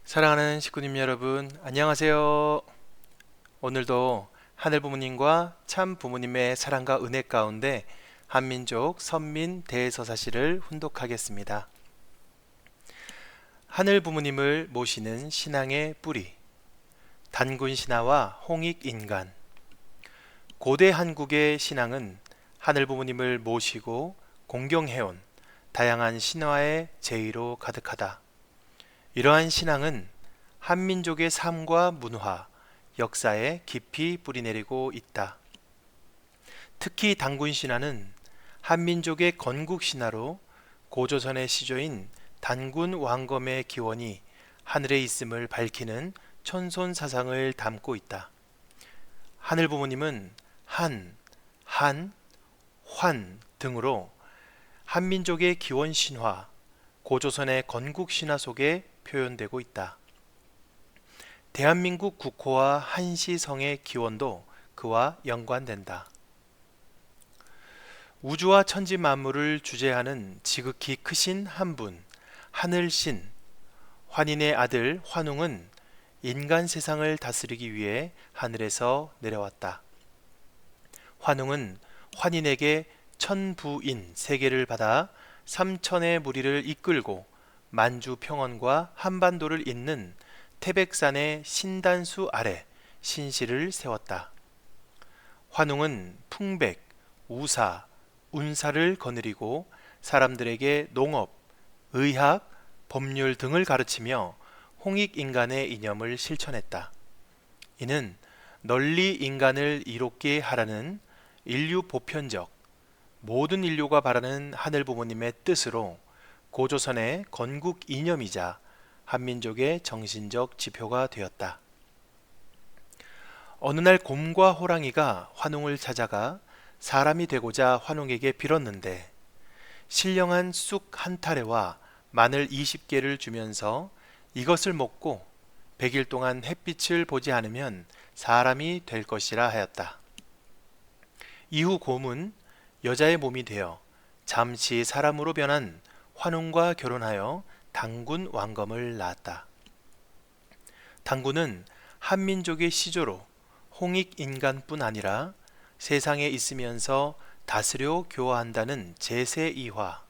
사랑하는 식구님 여러분, 안녕하세요. 오늘도 하늘 부모님과 참 부모님의 사랑과 은혜 가운데 한민족 선민 대서사시를 훈독하겠습니다. 하늘 부모님을 모시는 신앙의 뿌리, 단군 신화와 홍익 인간. 고대 한국의 신앙은 하늘 부모님을 모시고 공경해온 다양한 신화의 제의로 가득하다. 이러한 신앙은 한민족의 삶과 문화, 역사에 깊이 뿌리내리고 있다. 특히 단군 신화는 한민족의 건국 신화로 고조선의 시조인 단군 왕검의 기원이 하늘에 있음을 밝히는 천손 사상을 담고 있다. 하늘 부모님은 한, 환 등으로 한민족의 기원 신화, 고조선의 건국 신화 속에 표현되고 있다. 대한민국 국호와 한시성의 기원도 그와 연관된다. 우주와 천지 만물을 주재하는 지극히 크신 한 분, 하늘신, 환인의 아들 환웅은 인간 세상을 다스리기 위해 하늘에서 내려왔다. 환웅은 환인에게 천부인 세계를 받아 삼천의 무리를 이끌고 만주 평원과 한반도를 잇는 태백산의 신단수 아래 신실을 세웠다. 환웅은 풍백, 우사, 운사를 거느리고 사람들에게 농업, 의학, 법률 등을 가르치며 홍익인간의 이념을 실천했다. 이는 널리 인간을 이롭게 하라는 인류 보편적, 모든 인류가 바라는 하늘 부모님의 뜻으로 고조선의 건국 이념이자 한민족의 정신적 지표가 되었다. 어느 날 곰과 호랑이가 환웅을 찾아가 사람이 되고자 환웅에게 빌었는데 신령한 쑥 한 타래와 마늘 20개를 주면서 이것을 먹고 100일 동안 햇빛을 보지 않으면 사람이 될 것이라 하였다. 이후 곰은 여자의 몸이 되어 잠시 사람으로 변한 환웅과 결혼하여 단군 왕검을 낳았다. 단군은 한민족의 시조로 홍익인간뿐 아니라 세상에 있으면서 다스려 교화한다는 제세이화,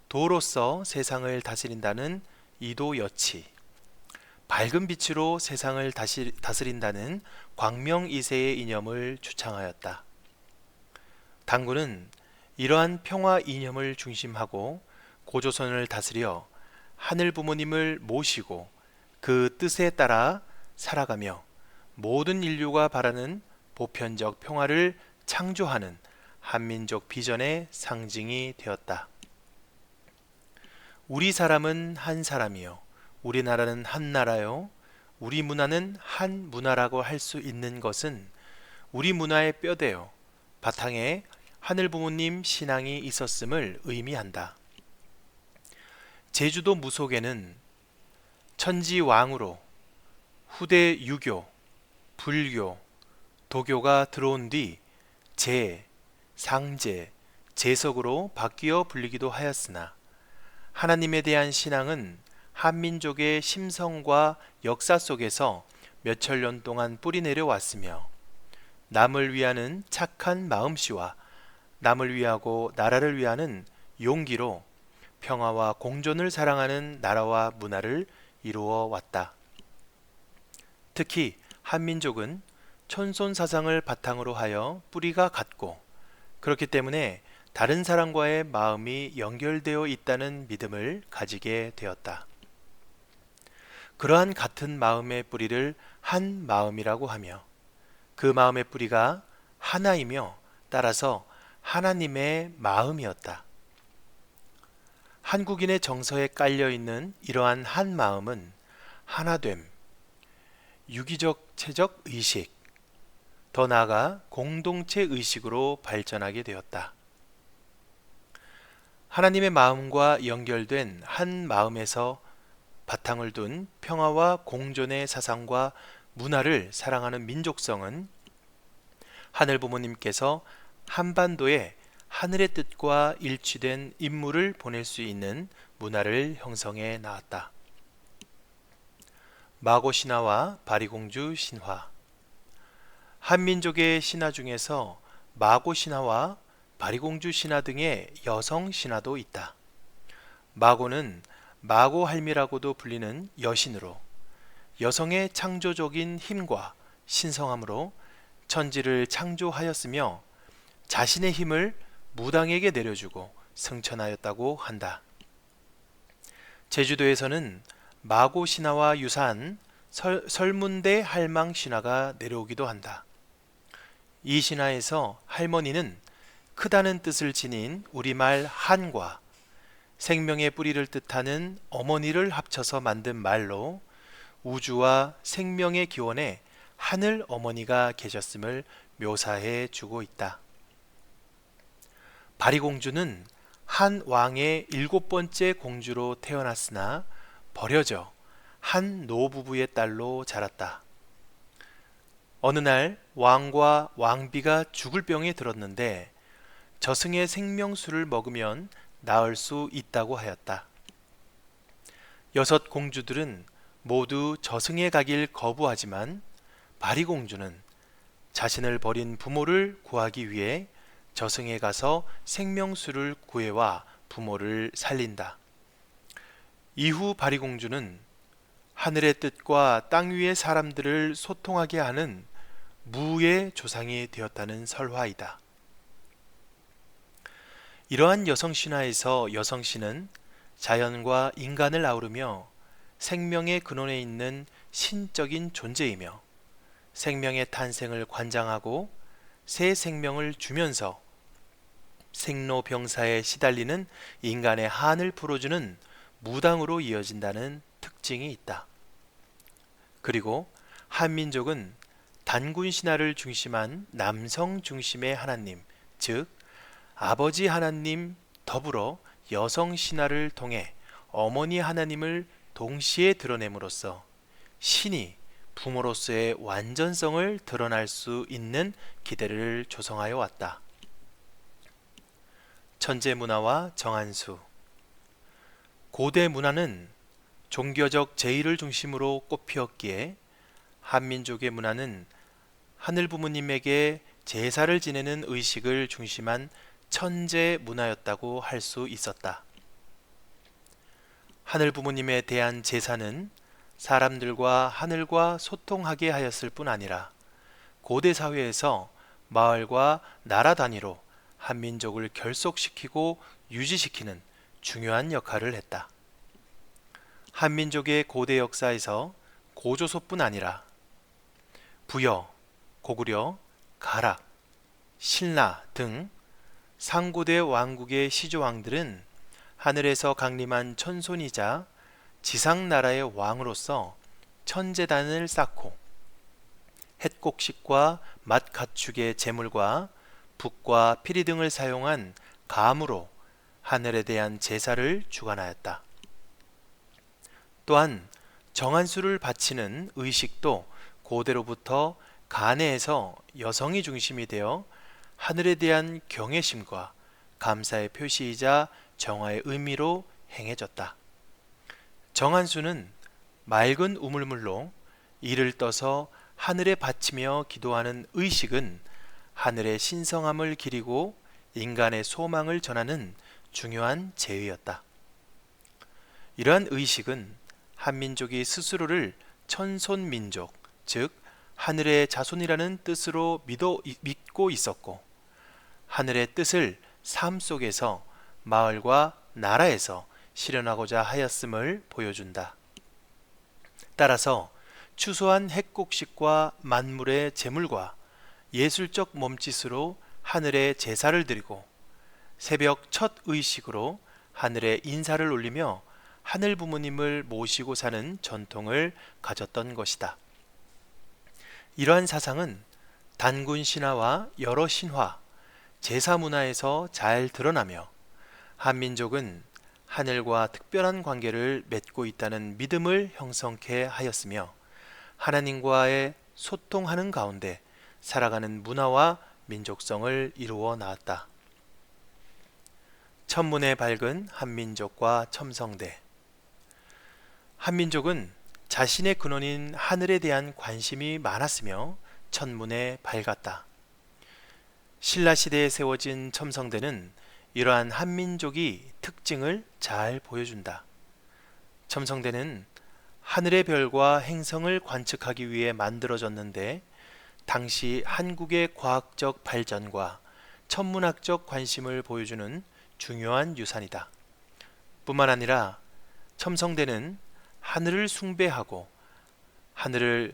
도로서 세상을 다스린다는 이도여치, 밝은 빛으로 세상을 다스린다는 광명이세의 이념을 주창하였다. 단군은 이러한 평화 이념을 중심하고 고조선을 다스려 하늘 부모님을 모시고 그 뜻에 따라 살아가며 모든 인류가 바라는 보편적 평화를 창조하는 한민족 비전의 상징이 되었다. 우리 사람은 한 사람이요, 우리나라는 한 나라요, 우리 문화는 한 문화라고 할 수 있는 것은 우리 문화의 뼈대요, 바탕에 하늘 부모님 신앙이 있었음을 의미한다. 제주도 무속에는 천지왕으로 후대 유교, 불교, 도교가 들어온 뒤 제, 상제, 제석으로 바뀌어 불리기도 하였으나 하나님에 대한 신앙은 한민족의 심성과 역사 속에서 몇천 년 동안 뿌리 내려왔으며 남을 위하는 착한 마음씨와 남을 위하고 나라를 위하는 용기로 평화와 공존을 사랑하는 나라와 문화를 이루어 왔다. 특히 한민족은 천손 사상을 바탕으로 하여 뿌리가 같고 그렇기 때문에 다른 사람과의 마음이 연결되어 있다는 믿음을 가지게 되었다. 그러한 같은 마음의 뿌리를 한 마음이라고 하며 그 마음의 뿌리가 하나이며 따라서 하나님의 마음이었다. 한국인의 정서에 깔려 있는 이러한 한 마음은 하나됨, 유기적 체적 의식, 더 나아가 공동체 의식으로 발전하게 되었다. 하나님의 마음과 연결된 한 마음에서 바탕을 둔 평화와 공존의 사상과 문화를 사랑하는 민족성은 하늘 부모님께서 한반도에 하늘의 뜻과 일치된 인물을 보낼 수 있는 문화를 형성해 나왔다. 마고 신화와 바리공주 신화. 한민족의 신화 중에서 마고 신화와 바리공주 신화 등의 여성 신화도 있다. 마고는 마고 할미라고도 불리는 여신으로 여성의 창조적인 힘과 신성함으로 천지를 창조하였으며 자신의 힘을 무당에게 내려주고 승천하였다고 한다. 제주도에서는 마고 신화와 유사한 설문대 할망 신화가 내려오기도 한다. 이 신화에서 할머니는 크다는 뜻을 지닌 우리말 한과 생명의 뿌리를 뜻하는 어머니를 합쳐서 만든 말로 우주와 생명의 기원에 하늘 어머니가 계셨음을 묘사해 주고 있다. 바리공주는 한 왕의 7번째 공주로 태어났으나 버려져 한 노부부의 딸로 자랐다. 어느 날 왕과 왕비가 죽을 병에 들었는데 저승의 생명수를 먹으면 나을 수 있다고 하였다. 6 공주들은 모두 저승에 가길 거부하지만 바리공주는 자신을 버린 부모를 구하기 위해 저승에 가서 생명수를 구해와 부모를 살린다. 이후 바리공주는 하늘의 뜻과 땅 위의 사람들을 소통하게 하는 무의 조상이 되었다는 설화이다. 이러한 여성 신화에서 여성신은 자연과 인간을 아우르며 생명의 근원에 있는 신적인 존재이며 생명의 탄생을 관장하고 새 생명을 주면서 생로병사에 시달리는 인간의 한을 풀어주는 무당으로 이어진다는 특징이 있다. 그리고 한민족은 단군 신화를 중심한 남성 중심의 하나님, 즉 아버지 하나님 더불어 여성 신화를 통해 어머니 하나님을 동시에 드러냄으로써 신이 부모로서의 완전성을 드러날 수 있는 기대를 조성하여 왔다. 천재 문화와 정한수. 고대 문화는 종교적 제의를 중심으로 꽃피었기에 한민족의 문화는 하늘 부모님에게 제사를 지내는 의식을 중심한 천재 문화였다고 할 수 있었다. 하늘 부모님에 대한 제사는 사람들과 하늘과 소통하게 하였을 뿐 아니라 고대 사회에서 마을과 나라 단위로 한민족을 결속시키고 유지시키는 중요한 역할을 했다. 한민족의 고대 역사에서 고조소뿐 아니라 부여, 고구려, 가락, 신라 등 상고대 왕국의 시조왕들은 하늘에서 강림한 천손이자 지상나라의 왕으로서 천재단을 쌓고 햇곡식과 맛 가축의 제물과 북과 피리 등을 사용한 감으로 하늘에 대한 제사를 주관하였다. 또한 정한수를 바치는 의식도 고대로부터 간해에서 여성이 중심이 되어 하늘에 대한 경외심과 감사의 표시이자 정화의 의미로 행해졌다. 정한수는 맑은 우물물로 이를 떠서 하늘에 바치며 기도하는 의식은 하늘의 신성함을 기리고 인간의 소망을 전하는 중요한 제의였다. 이러한 의식은 한민족이 스스로를 천손민족, 즉 하늘의 자손이라는 뜻으로 믿고 있었고 하늘의 뜻을 삶 속에서 마을과 나라에서 실현하고자 하였음을 보여준다. 따라서 추소한 햇곡식과 만물의 제물과 예술적 몸짓으로 하늘에 제사를 드리고 새벽 첫 의식으로 하늘에 인사를 올리며 하늘 부모님을 모시고 사는 전통을 가졌던 것이다. 이러한 사상은 단군 신화와 여러 신화, 제사 문화에서 잘 드러나며 한민족은 하늘과 특별한 관계를 맺고 있다는 믿음을 형성케 하였으며 하나님과의 소통하는 가운데 살아가는 문화와 민족성을 이루어 나왔다. 천문의 밝은 한민족과 첨성대. 한민족은 자신의 근원인 하늘에 대한 관심이 많았으며 천문에 밝았다. 신라시대에 세워진 첨성대는 이러한 한민족이 특징을 잘 보여준다. 첨성대는 하늘의 별과 행성을 관측하기 위해 만들어졌는데 당시 한국의 과학적 발전과 천문학적 관심을 보여주는 중요한 유산이다. 뿐만 아니라 첨성대는 하늘을 숭배하고 하늘을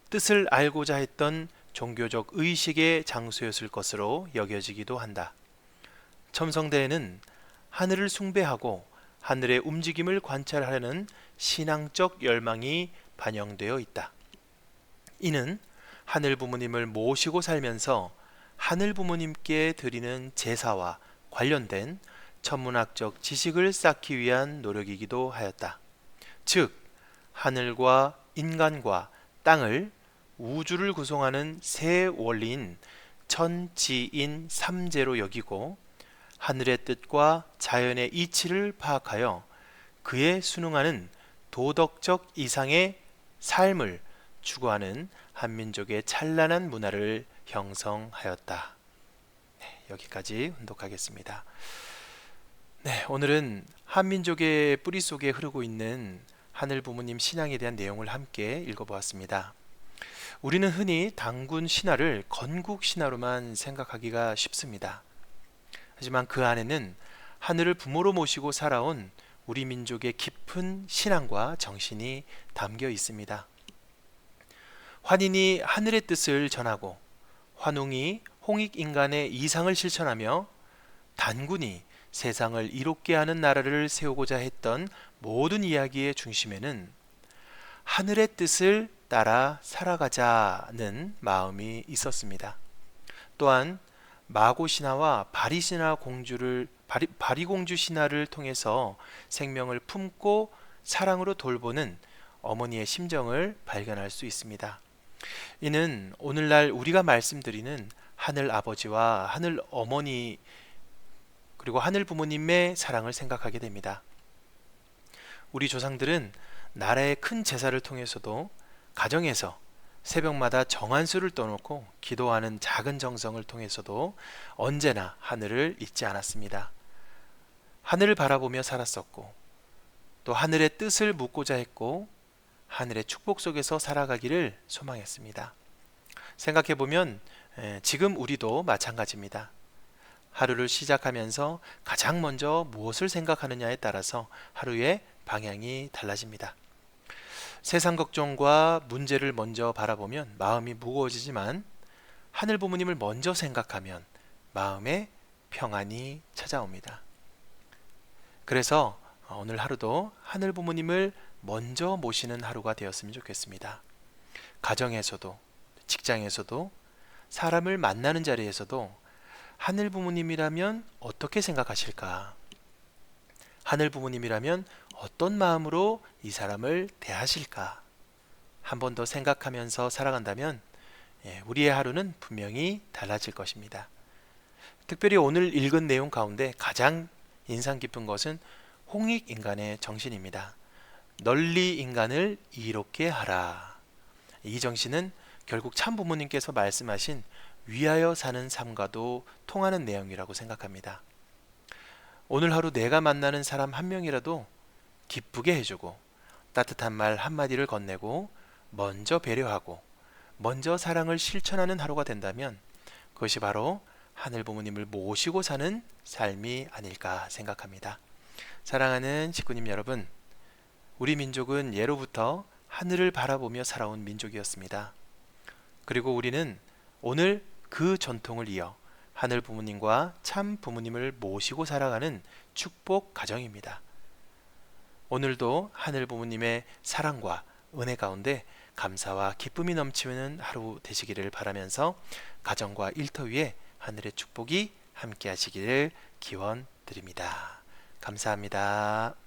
뜻을 알고자 했던 종교적 의식의 장소였을 것으로 여겨지기도 한다. 첨성대에는 하늘을 숭배하고 하늘의 움직임을 관찰하려는 신앙적 열망이 반영되어 있다. 이는 하늘 부모님을 모시고 살면서 하늘 부모님께 드리는 제사와 관련된 천문학적 지식을 쌓기 위한 노력이기도 하였다. 즉, 하늘과 인간과 땅을 우주를 구성하는 세 원리인 천지인 삼재로 여기고 하늘의 뜻과 자연의 이치를 파악하여 그에 순응하는 도덕적 이상의 삶을 추구하는 한민족의 찬란한 문화를 형성하였다. 여기까지 혼독하겠습니다. 오늘은 한민족의 뿌리 속에 흐르고 있는 하늘 부모님 신앙에 대한 내용을 함께 읽어보았습니다. 우리는 흔히 단군 신화를 건국 신화로만 생각하기가 쉽습니다. 하지만 그 안에는 하늘을 부모로 모시고 살아온 우리 민족의 깊은 신앙과 정신이 담겨 있습니다. 환인이 하늘의 뜻을 전하고 환웅이 홍익인간의 이상을 실천하며 단군이 세상을 이롭게 하는 나라를 세우고자 했던 모든 이야기의 중심에는 하늘의 뜻을 따라 살아가자는 마음이 있었습니다. 또한 마고 신화와 바리공주 신화를 통해서 생명을 품고 사랑으로 돌보는 어머니의 심정을 발견할 수 있습니다. 이는 오늘날 우리가 말씀드리는 하늘 아버지와 하늘 어머니 그리고 하늘 부모님의 사랑을 생각하게 됩니다. 우리 조상들은 나라의 큰 제사를 통해서도 가정에서 새벽마다 정한수를 떠놓고 기도하는 작은 정성을 통해서도 언제나 하늘을 잊지 않았습니다. 하늘을 바라보며 살았었고 또 하늘의 뜻을 묻고자 했고 하늘의 축복 속에서 살아가기를 소망했습니다. 생각해보면 지금 우리도 마찬가지입니다. 하루를 시작하면서 가장 먼저 무엇을 생각하느냐에 따라서 하루의 방향이 달라집니다. 세상 걱정과 문제를 먼저 바라보면 마음이 무거워지지만 하늘 부모님을 먼저 생각하면 마음에 평안이 찾아옵니다. 그래서 오늘 하루도 하늘 부모님을 먼저 모시는 하루가 되었으면 좋겠습니다. 가정에서도 직장에서도 사람을 만나는 자리에서도 하늘 부모님이라면 어떻게 생각하실까? 하늘 부모님이라면 어떤 마음으로 이 사람을 대하실까? 한 번 더 생각하면서 살아간다면 우리의 하루는 분명히 달라질 것입니다. 특별히 오늘 읽은 내용 가운데 가장 인상 깊은 것은 홍익인간의 정신입니다. 널리 인간을 이롭게 하라. 이 정신은 결국 참 부모님께서 말씀하신 위하여 사는 삶과도 통하는 내용이라고 생각합니다. 오늘 하루 내가 만나는 사람 한 명이라도 기쁘게 해주고 따뜻한 말 한마디를 건네고 먼저 배려하고 먼저 사랑을 실천하는 하루가 된다면 그것이 바로 하늘 부모님을 모시고 사는 삶이 아닐까 생각합니다. 사랑하는 식구님 여러분, 우리 민족은 예로부터 하늘을 바라보며 살아온 민족이었습니다. 그리고 우리는 오늘 그 전통을 이어 하늘 부모님과 참 부모님을 모시고 살아가는 축복 가정입니다. 오늘도 하늘 부모님의 사랑과 은혜 가운데 감사와 기쁨이 넘치는 하루 되시기를 바라면서 가정과 일터 위에 하늘의 축복이 함께 하시기를 기원드립니다. 감사합니다.